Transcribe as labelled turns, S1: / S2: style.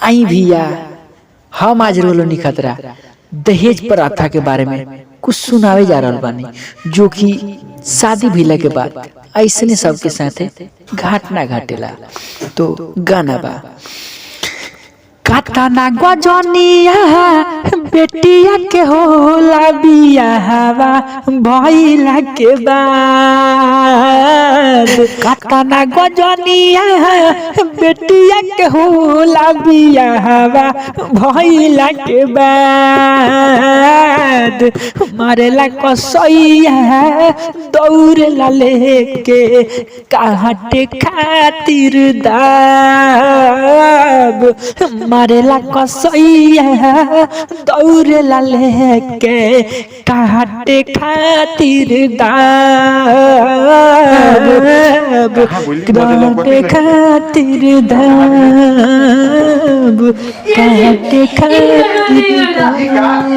S1: आई भैया हम आज रोलोनी खतरा दहेज प्रथा के बारे में कुछ सुनावे जा रहा बानी, जो कि शादी भइला के बाद ऐसने सबके साथे घटना घटेला। तो गाना बा कातना गजनिया बेटिया के होला बियाहवा भइला के बाद, कातना गजनिया बेटिया के होला बियाहवा भइला के बाद, मारेला कसैया दौड़ेला लेके काटे खातिर दाब, मारेला कसैया दौड़ेला लेके काटे खातिर दाब, काटे खातिर दाब, काटे खातिर दाब।